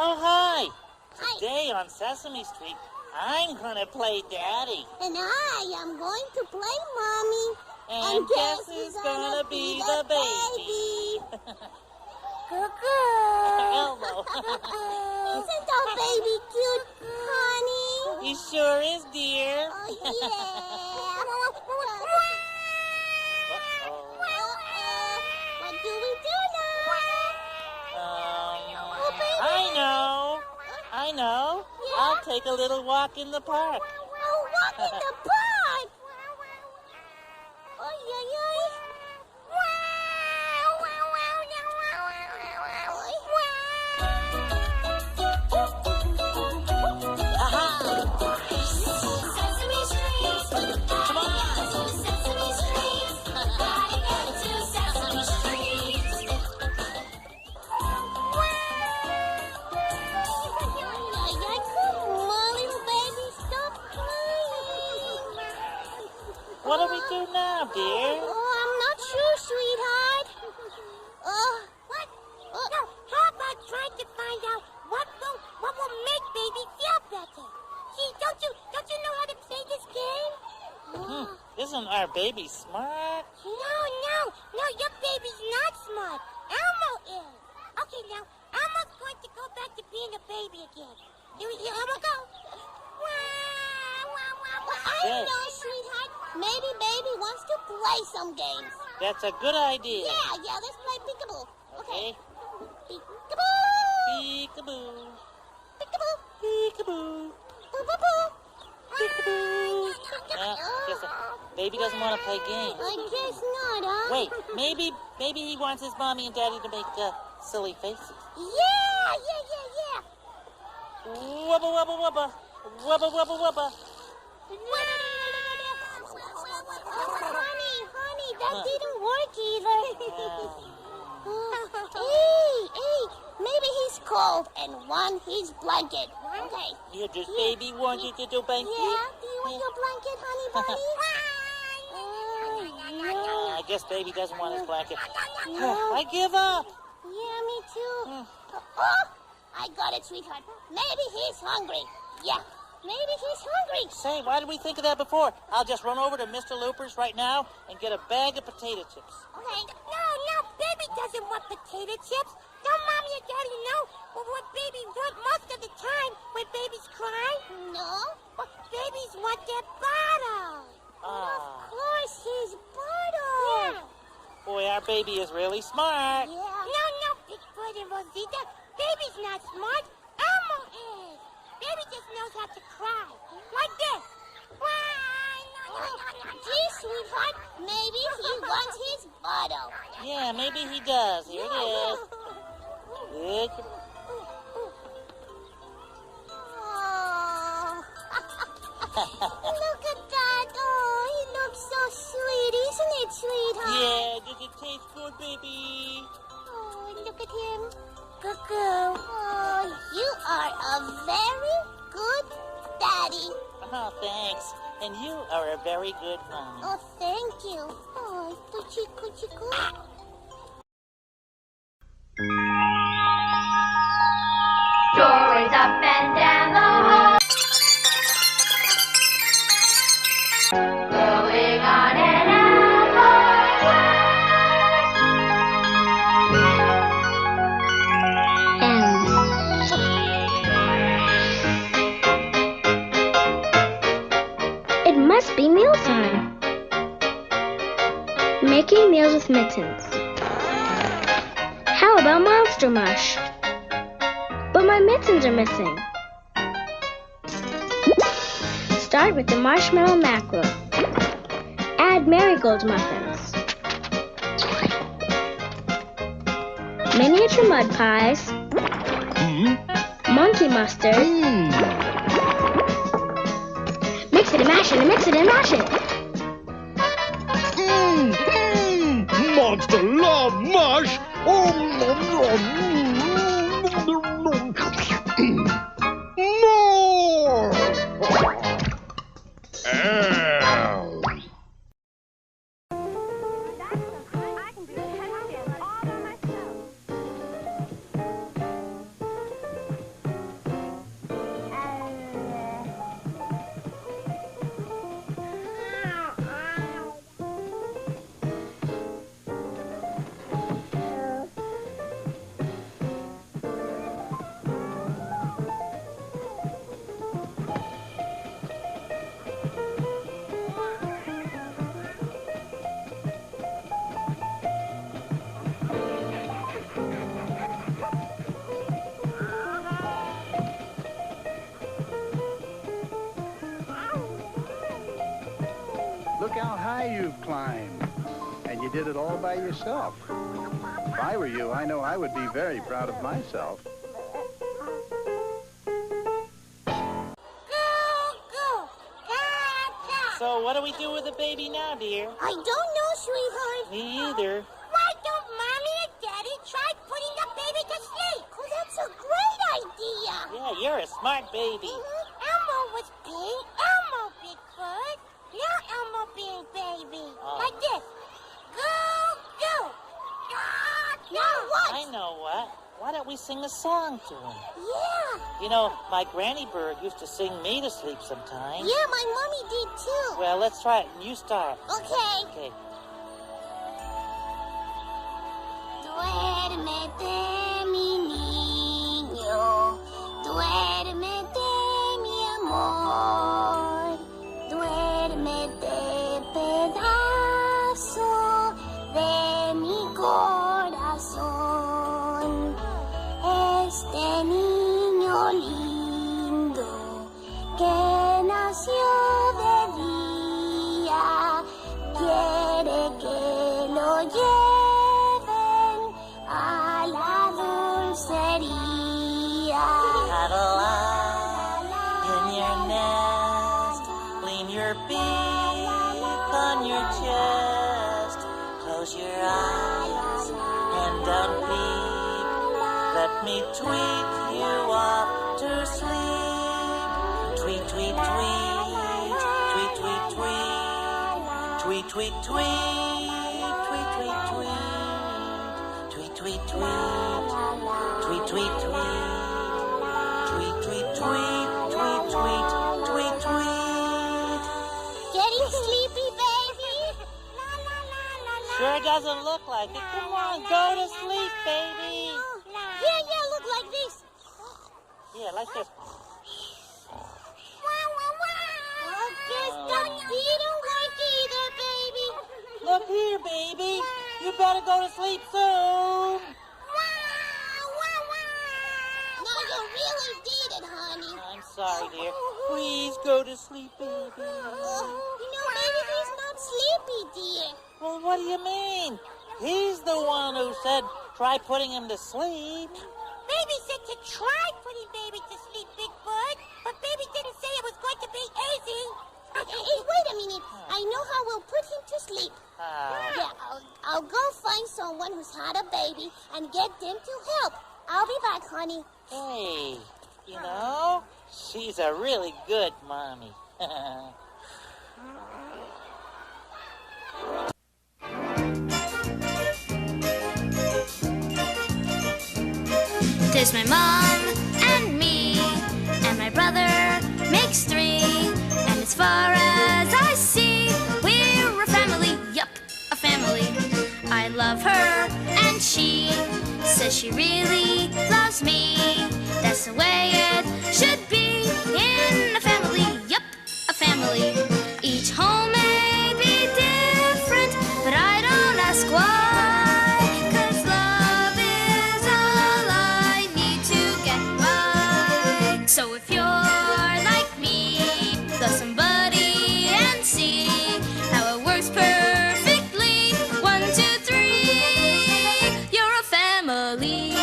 Oh, hi. Today on Sesame Street, I'm gonna play Daddy. And I am going to play Mommy. And guess who's gonna be the baby? Cuckoo. Elmo. Isn't our baby cute, honey? He sure is, dear. Oh, yeah. What do we do now? I know. Yeah? I'll take a little walk in the park. Oh, walk in the park. Oh, yeah. Sesame Street. Come on. Sesame Street. Gotta get to Sesame Street. Come on, little baby, stop crying. What do we do now, dear? Oh, I'm not sure, sweetheart. What? No, how about trying to find out what will make baby feel better? See, don't you know how to play this game? Isn't our baby smart? No, your baby's not smart. Elmo is. Okay, now, Elmo's going to go back to being a baby again. Here Elmo go. I know, sweetheart. Maybe baby wants to play some games. That's a good idea. Yeah, let's play peekaboo. Okay. Peekaboo. Peekaboo. Peekaboo. Peekaboo. Boo-boo-boo. Peekaboo. Guess baby doesn't want to play games. I guess not, huh? Wait, maybe he wants his mommy and daddy to make silly faces. Yeah. Wubba wubba wubba. Wubba wubba wubba. Honey, that didn't work either. Hey, maybe he's cold and want his blanket. Okay. Yeah, does baby want you to do blanket? Yeah, do you want your blanket, honey bunny? I guess baby doesn't want his blanket. No. I give up. Yeah, me too. Oh, I got it, sweetheart. Maybe he's hungry. Yeah, maybe he's hungry. Say, why did we think of that before? I'll just run over to Mr. Looper's right now and get a bag of potato chips. Okay. No, baby doesn't want potato chips. Don't mommy and daddy know what baby want most of the time when babies cry? No. Well, babies want their bottle. Of course, his bottle. Yeah. Boy, our baby is really smart. Yeah. No, Bigfoot and Rosita. Baby's not smart. Elmo is. Baby just knows how to cry. Like this. Gee, sweetheart, maybe he wants his bottle. Yeah, maybe he does. Here it is. Good. Oh. Look at that. Oh, he looks so sweet, isn't it, sweetheart? Yeah, does it taste good, baby? Oh, look at him. Cuckoo. Oh, you are a very good daddy. Oh, thanks. And you are a very good mom. Oh, thank you. Oh, cuckoo. Doorways up and down the hall. Going on and It must be mealtime. Making meals with mittens. How about Monster Mush? But my mittens are missing. Start with the marshmallow mackerel. Add marigold muffins. Miniature mud pies. Monkey mustard. Mix it and mash it and mix it and mash it. Monster love mush. More. high you've climbed. And you did it all by yourself. If I were you, I know I would be very proud of myself. So what do we do with the baby now, dear? I don't know, sweetheart. Me either. Why don't Mommy and Daddy try putting the baby to sleep? Oh, that's a great idea. Yeah, you're a smart baby. Elmo was being Elmo, Bigfoot. Now Elmo being baby. Oh. Like this. Go, go. Now what? I know what. Why don't we sing a song to him? Yeah. You know, my granny bird used to sing me to sleep sometimes. Yeah, my mommy did too. Well, let's try it. You start. Okay. Okay. Duérmete, mi niño. Duérmete, mi amor. Duérmete, pedazo de mi corazón. Este niño lindo que nació de día quiere que lo lleven a la dulcería. Cuddle up in your nest. Lean your beak on your chest. Close your eyes and don't peek. Let me tweet you off to sleep. Tweet, tweet, tweet. Tweet, tweet, tweet. Tweet, tweet, tweet. Tweet, tweet, tweet. Tweet, tweet, tweet. Tweet, tweet, tweet. Tweet, tweet, tweet. Tweet, tweet, tweet, tweet. Getting sleepy, baby? Sure doesn't look like it. Come on, go to sleep, baby. Yeah, look like this. Yeah, like this. I guess that didn't work either, baby. Look here, baby. You better go to sleep soon. No, you really did it, honey. I'm sorry, dear. Please go to sleep, baby. Maybe he's not sleepy, dear. Well, what do you mean? He's the one who said try putting him to sleep. Baby said to try putting baby to sleep, Bigfoot. But baby didn't say it was going to be easy. Hey, wait a minute. I know how we'll put him to sleep. Yeah, I'll go find someone who's had a baby and get them to help. I'll be back, honey. Hey, you know, she's a really good mommy. There's my mom and me, and my brother makes three. And as far as I see, we're a family, yup, a family. I love her, and she says she really loves me. That's the way it should be in a family, yup, a family. Each home may be different, but I don't ask why. 'Cause love is all I need to get by. So if you're like me, love somebody and see how it works perfectly. 1, 2, 3, you're a family.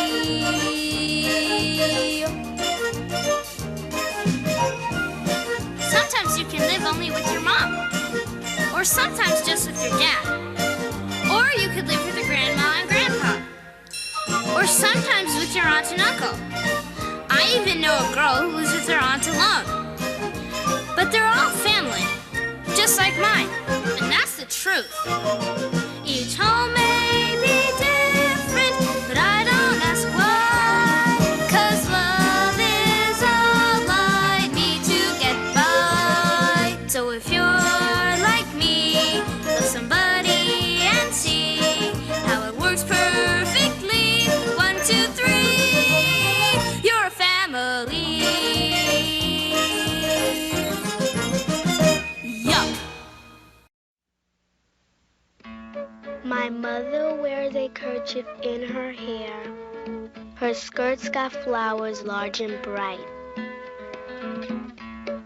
Sometimes you can live only with your mom, or sometimes just with your dad. Or you could live with your grandma and grandpa, or sometimes with your aunt and uncle. I even know a girl who lives with her aunt alone. But they're all family, just like mine, and that's the truth. Each home may be different, but I don't ask why. 'Cause love is all I need to get by. So if you're like me, love somebody and see how it works perfectly. 1, 2, 3, you're a family. Yup. My mother wears a kerchief in her hair. Her skirt's got flowers large and bright.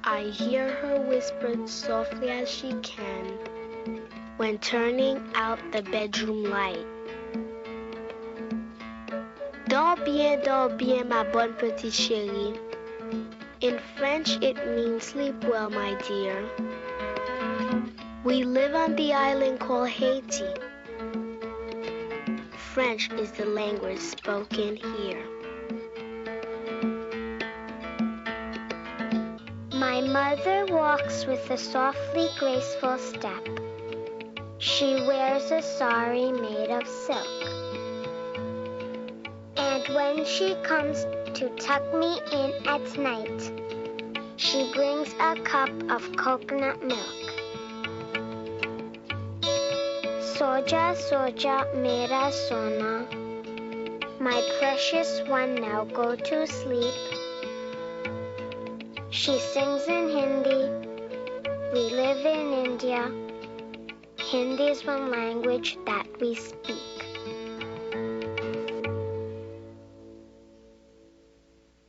I hear her whisper softly as she can, when turning out the bedroom light. Dors bien, ma bonne petite chérie. In French, it means sleep well, my dear. We live on the island called Haiti. French is the language spoken here. My mother walks with a softly graceful step. She wears a sari made of silk. And when she comes to tuck me in at night, she brings a cup of coconut milk. Soja, soja, mera sona. My precious one, now go to sleep. She sings in Hindi. We live in India. Hindi is one language that we speak.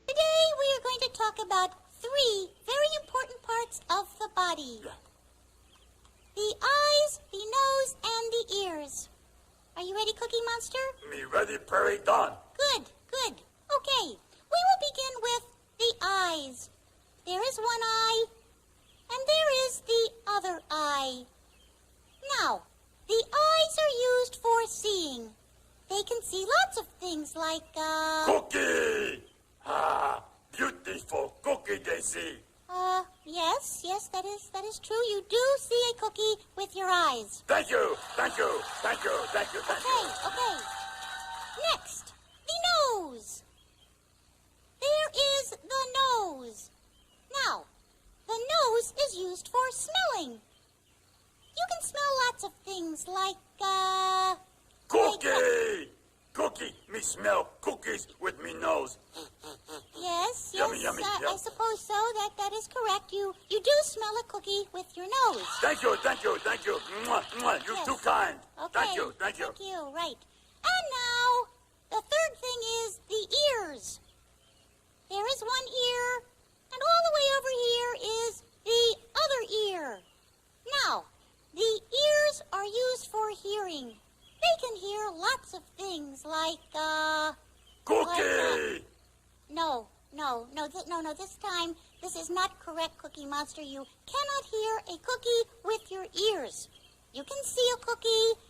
Today we are going to talk about 3 very important parts of the body. The eyes, the nose, and the ears. Are you ready, Cookie Monster? Me ready, Prairie Dawn. Good, good. Okay, we will begin with the eyes. There is one eye, and there is the other eye. Now, the eyes are used for seeing. They can see lots of things like, Cookie! Ah, beautiful cookie they see. yes, that is true. You do see a cookie with your eyes. Thank you, thank you, thank you, thank you, thank you. Okay. Next, the nose. There is the nose. Now, the nose is used for smelling. You can smell lots of things like, Cookie! Cookie, me smell cookies with me nose. Yes, Yummy, yummy, I yum. suppose so. That is correct. You do smell a cookie with your nose. Thank you, thank you, thank you. Mwah, mwah, you're Yes. too kind. Okay. Thank you, thank you. Thank you, right. And now, the third thing is the ears. There is one ear, and all the way over here is the other ear. Now, the ears are used for hearing. They can hear lots of things like, Cookie! No, this time, this is not correct, Cookie Monster. You cannot hear a cookie with your ears. You can see a cookie,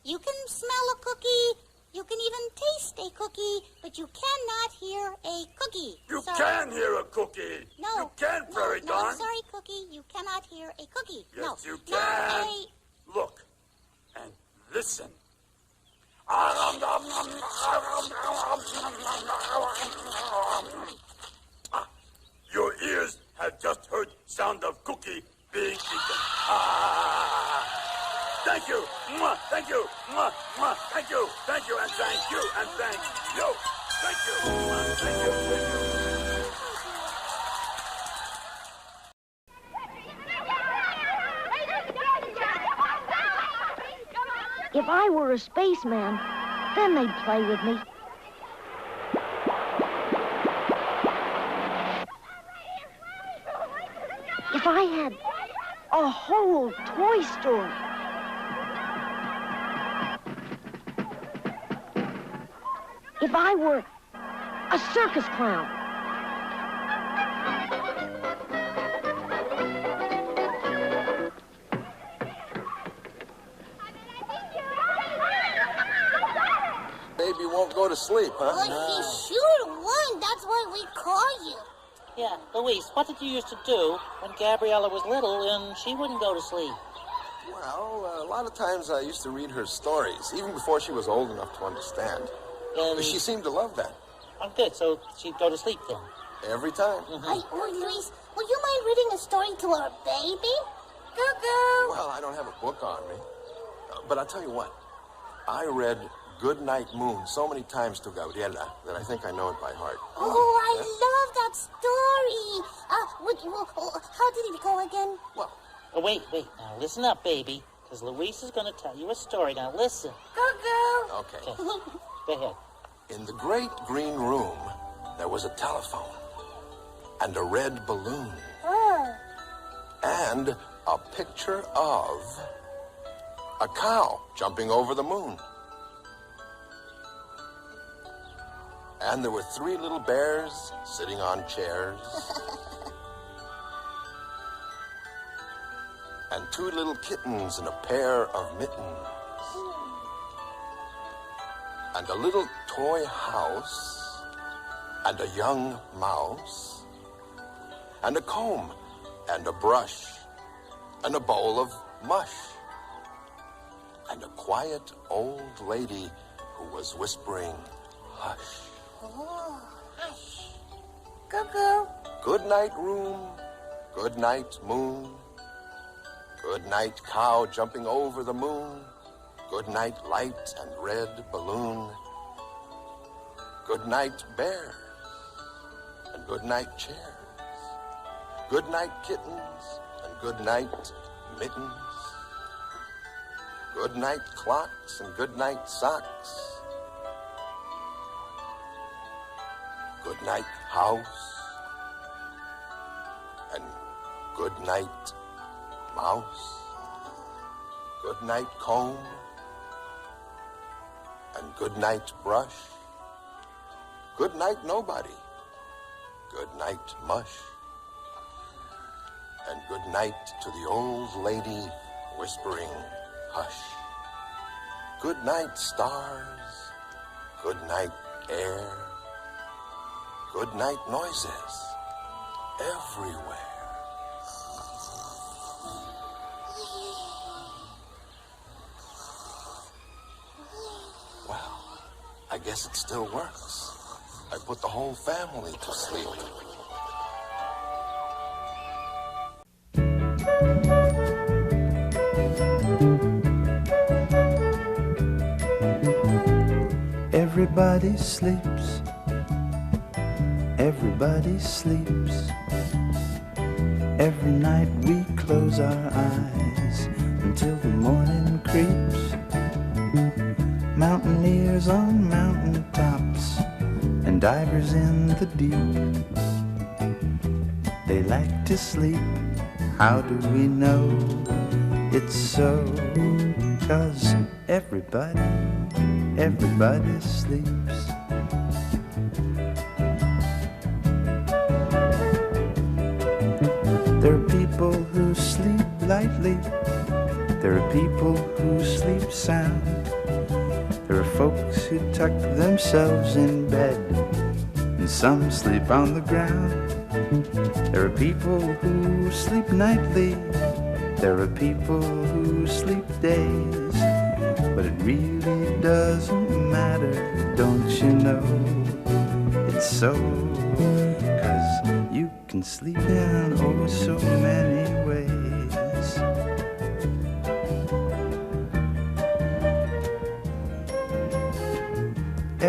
you can smell a cookie, you can even taste a cookie, but you cannot hear a cookie. You Sorry. can hear a cookie. No. You can, Prairie no, Dawn. sorry, Cookie, you cannot hear a cookie. Yes, no. you Now, can. Look and listen. Your ears have just heard sound of cookie being eaten. Thank you. Mwah, thank you. Mwah, mwah, thank you. Thank you and thank you and thank you. Thank you. Mwah, thank you. Thank you. If I were a spaceman, then they'd play with me. If I had a whole toy store. If I were a circus clown. Baby won't go to sleep, huh? Well, he sure won't. That's why we call you. Yeah, Luis, what did you used to do when Gabriella was little and she wouldn't go to sleep? Well, a lot of times I used to read her stories, even before she was old enough to understand. And She seemed to love that. I'm good, so she'd go to sleep then. Every time. Hey, Luis, would you mind reading a story to our baby? Goo-goo. Well, I don't have a book on me. But I'll tell you what. I read Good Night Moon so many times to Gabriela that I think I know it by heart. Oh, I love that story. How did it go again? Well, Oh, wait. Now, listen up, baby, because Luis is going to tell you a story. Now, listen. Goo-goo. okay. Okay, go ahead. In the great green room, there was a telephone and a red balloon and a picture of a cow jumping over the moon. And there were 3 little bears sitting on chairs. And 2 little kittens in a pair of mittens. And a little toy house. And a young mouse. And a comb. And a brush. And a bowl of mush. And a quiet old lady who was whispering, hush. Oh, hush. Cuckoo. Good night, room. Good night, moon. Good night, cow jumping over the moon. Good night, light and red balloon. Good night, bears. And good night, chairs. Good night, kittens. And good night, mittens. Good night, clocks. And good night, socks. Good night, house. And good night, mouse. Good night, comb. And good night, brush. Good night, nobody. Good night, mush. And good night to the old lady whispering, hush. Good night, stars. Good night, air. Good night, noises everywhere. Well, I guess it still works. I put the whole family to sleep. Everybody sleeps. Everybody sleeps. Every night we close our eyes until the morning creeps. Mountaineers on mountain tops and divers in the deep. They like to sleep. How do we know it's so? 'Cause everybody sleeps. There are people who sleep lightly. There are people who sleep sound. There are folks who tuck themselves in bed, and some sleep on the ground. There are people who sleep nightly. There are people who sleep days. But it really doesn't matter, don't you know? It's so, 'cause you can sleep in oh so many ways.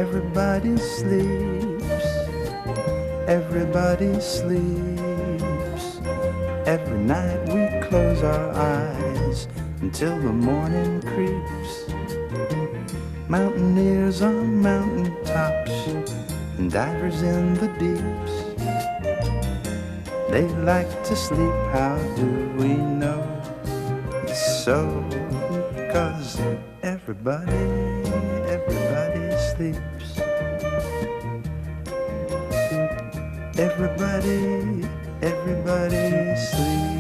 Everybody sleeps. Everybody sleeps. Every night we close our eyes until the morning creeps. Mountaineers on mountain tops and divers in the deeps. They like to sleep, how do we know? It's so, 'cause everybody sleeps. Everybody sleeps.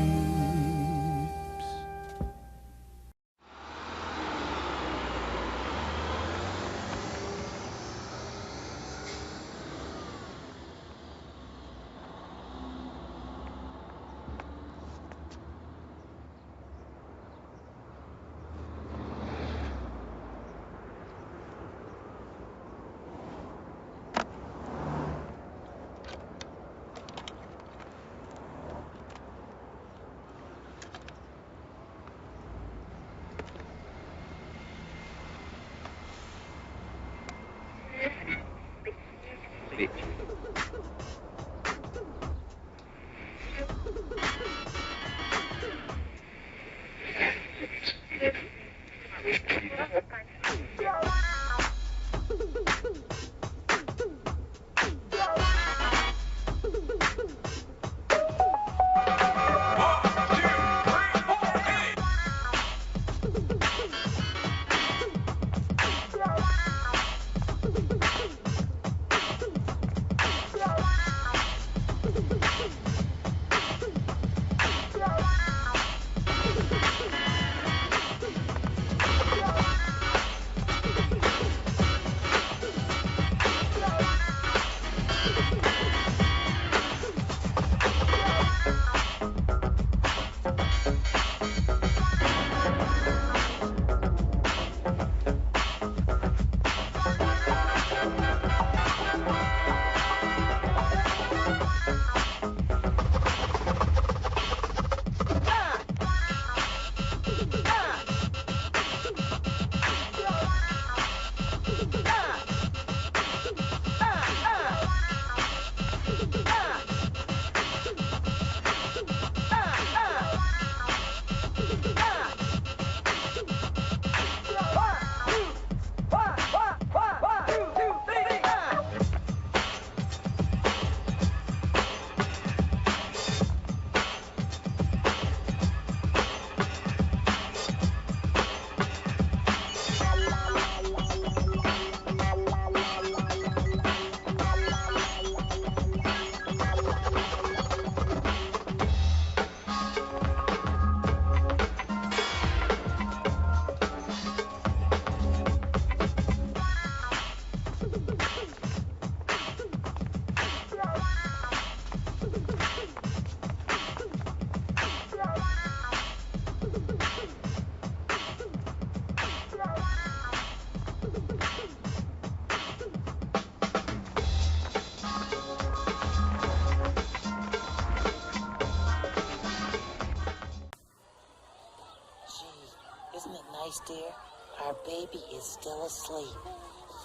Our baby is still asleep.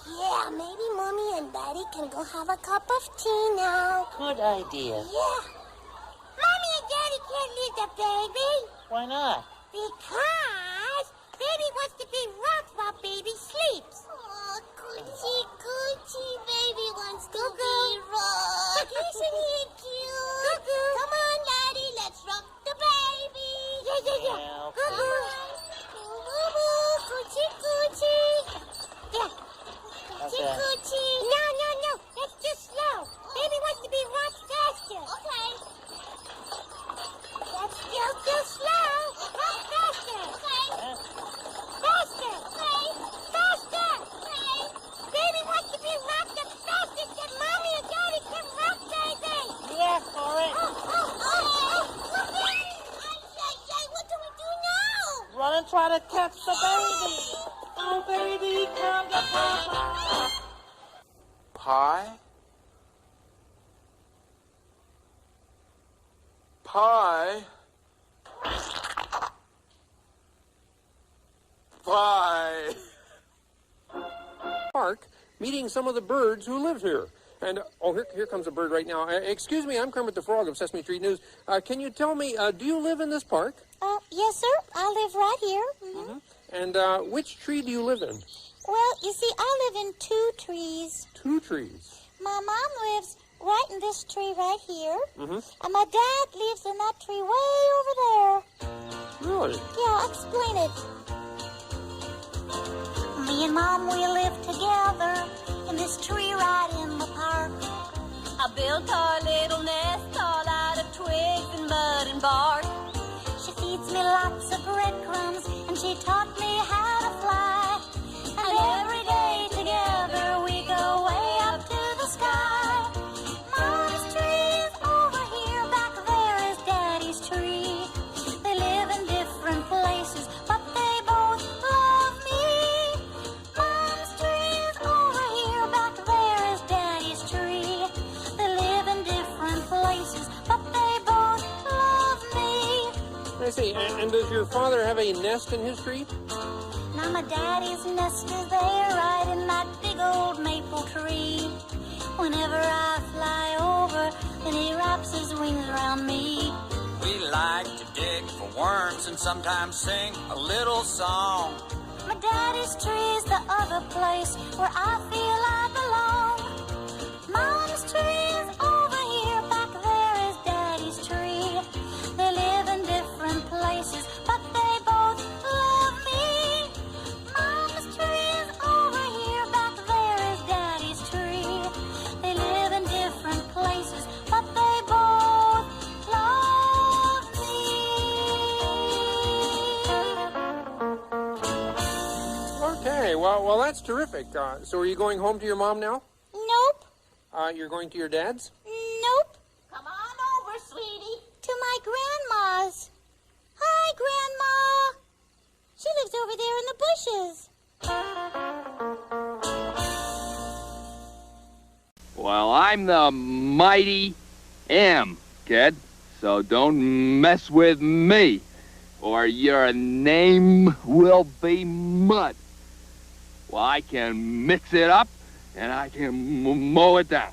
Yeah, maybe Mommy and Daddy can go have a cup of tea now. Good idea. Yeah. Mommy and Daddy can't leave the baby. Why not? Because Baby wants to be rocked while Baby sleeps. Oh, Coochie, Coochie, Baby wants to be rocked. Isn't he cute? Come on, Daddy, let's rock the baby. Yeah, Come on. Boo-boo, Coochie, Coochie. Yeah. Coochie, Okay. Coochie. No. That's too slow. Baby wants to be rocked faster. Okay. That's still too slow. Rock faster. Okay. Faster. Okay. Faster. Okay. Baby wants to be rocked the fastest that Mommy and Daddy can rock, baby. Yeah, for it. What do we do now? Run and try to catch the baby. Oh, baby, come to Papa. Pie? Pie? Pie! Park, meeting some of the birds who live here. And, here comes a bird right now. Excuse me, I'm Kermit the Frog of Sesame Street News. Can you tell me, do you live in this park? Yes, sir. I live right here. Mm-hmm. And which tree do you live in? Well, you see, I live in 2 trees. 2 trees. My mom lives right in this tree right here. Mm-hmm. And my dad lives in that tree way over there. Really? Yeah, I'll explain it. Me and Mom, we live together in this tree right in the park. I built our little nest all out of twigs and mud and bark. She feeds me lots of breadcrumbs, and she taught me how to fly. And every day together we go way up to the sky. Mom's tree is over here, back there is Daddy's tree. They live in different places, but they both love me. Mom's tree is over here, back there is Daddy's tree. They live in different places, but they both love me. I see. And does your father have a nest in his tree? Now my daddy's nest is there right in that big old maple tree. Whenever I fly over, then he wraps his wings around me. We like to dig for worms and sometimes sing a little song. My daddy's tree's the other place where I feel I belong. Mom's tree is over here, back there is Daddy's tree. They live in different places, but they both love me. Mom's tree is over here, back there is Daddy's tree. They live in different places, but they both love me. Okay, well, that's terrific. So are you going home to your mom now? Nope. You're going to your dad's? Nope. Come on over, sweetie. To my grandma's. Hi, Grandma. She lives over there in the bushes. Well, I'm the mighty M, kid. So don't mess with me, or your name will be mud. Well, I can mix it up, and I can mow it down.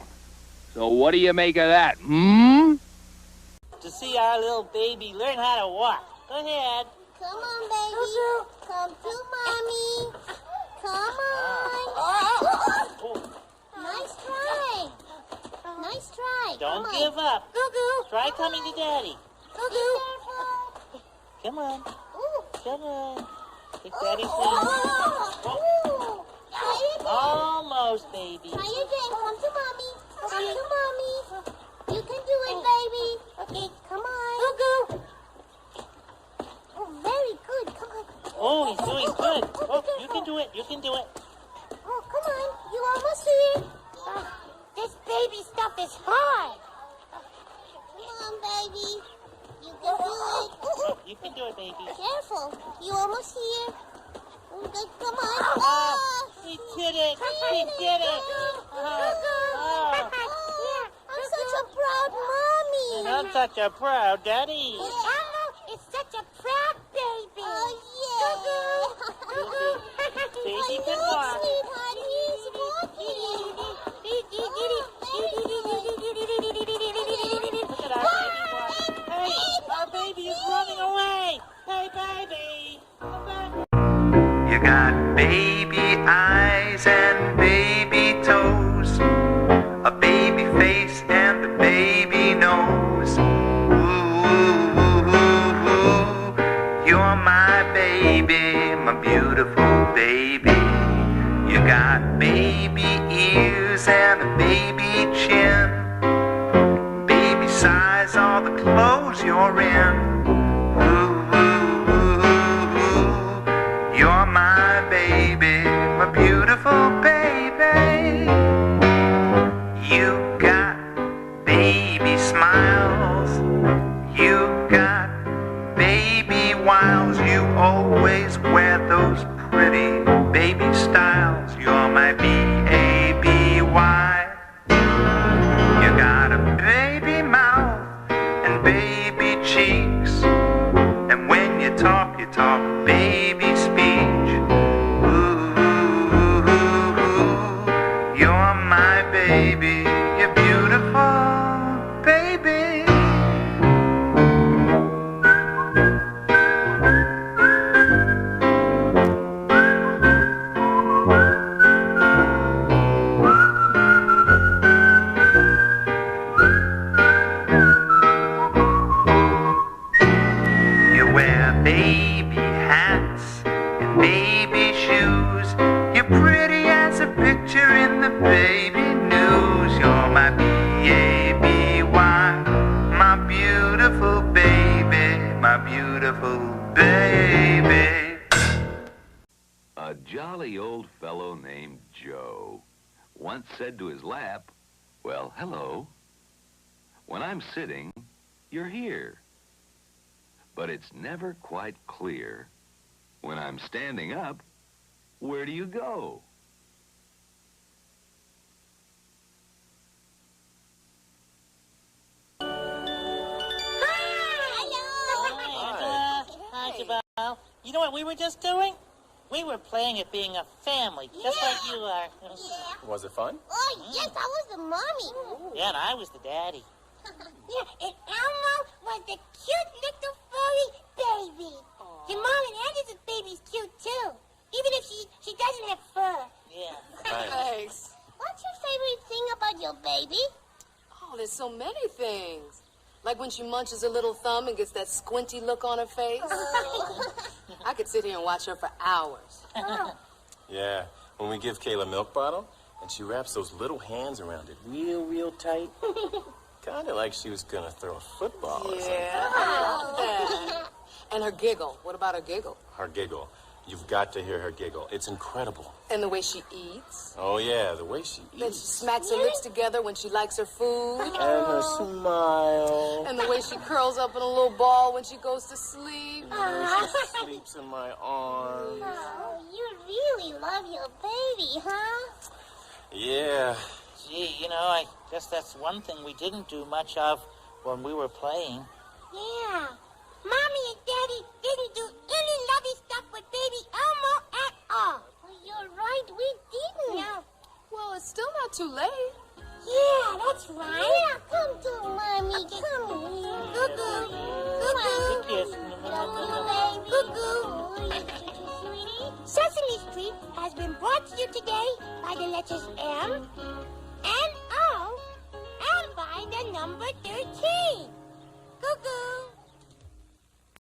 So what do you make of that, To see our little baby learn how to walk. Go ahead. Come on, baby. Come to Mommy. Come on. Nice try. Nice try. Don't Come give on. up. Try coming to Daddy. Be careful. Come on. Ooh. Come on. Take Daddy's hand. Ooh. Try again. Almost, baby. Try again. Come to Mommy. Come to Mommy. You can do it, baby. Okay, come on. Oh, very good. Come on. Oh, he's doing good. Oh, you can do it. You can do it. Oh, come on. You almost here. This baby stuff is hard. Come on, baby. You can do it. Oh, you can do it, baby. Careful. You almost here. Good. Come on. Oh, he did it. He did it. I'm such a proud mommy. And I'm such a proud daddy. Elmo is such a proud baby. Oh, yeah. He can walk. Sweetheart, he's walking. Look at our baby walk. Hey, our baby is running away. Hey, baby. You got baby eyes and baby toes, a baby face and a baby nose. Ooh, you're my baby, my beautiful baby. You got baby ears and a baby chin, baby size all the clothes you're in. You're my baby, my beautiful baby. You got baby smiles. You got baby wiles. You always wear those pretty baby styles. You're my B-A-B-Y. You got a baby mouth and baby cheeks. And when you talk baby speech. Ooh, you're my baby, you're beautiful, baby. You wear baby hats and baby shoes. You're pretty as a picture in the baby news. You're my B-A-B-Y, my beautiful baby, my beautiful baby. A jolly old fellow named Joe once said to his lap, "Well, hello. When I'm sitting, you're here. But it's never quite clear. When I'm standing up, where do you go?" Hi, Jabal. You know what we were just doing? We were playing at being a family, just like you are. Was it fun? Oh, yes, I was the mommy. Yeah, and I was the daddy. Yeah, and Elmo was the cute little furry baby. Your mom and Andy's baby's cute, too. Even if she doesn't have fur. Yeah. Thanks. What's your favorite thing about your baby? Oh, there's so many things. Like when she munches her little thumb and gets that squinty look on her face. I could sit here and watch her for hours. Yeah, when we give Kayla a milk bottle, and she wraps those little hands around it real tight. Kind of like she was gonna throw a football or something. Yeah. And her giggle. What about her giggle? Her giggle. You've got to hear her giggle. It's incredible. And the way she eats. Oh, yeah, the way she Then eats. she smacks her lips together when she likes her food. And her smile. And the way she curls up in a little ball when she goes to sleep. She sleeps in my arms. Oh, you really love your baby, huh? Yeah. Gee, you know, I guess that's one thing we didn't do much of when we were playing. Yeah. Mommy and Daddy didn't do any lovey stuff with baby Elmo at all. Well, you're right, we didn't. Yeah. Well, it's still not too late. Yeah, that's right. Yeah, come to Mommy. Come here. Cuckoo. Cuckoo. Good kiss. Cuckoo. Sesame Street has been brought to you today by the letters M and O and by the number 13. Cuckoo.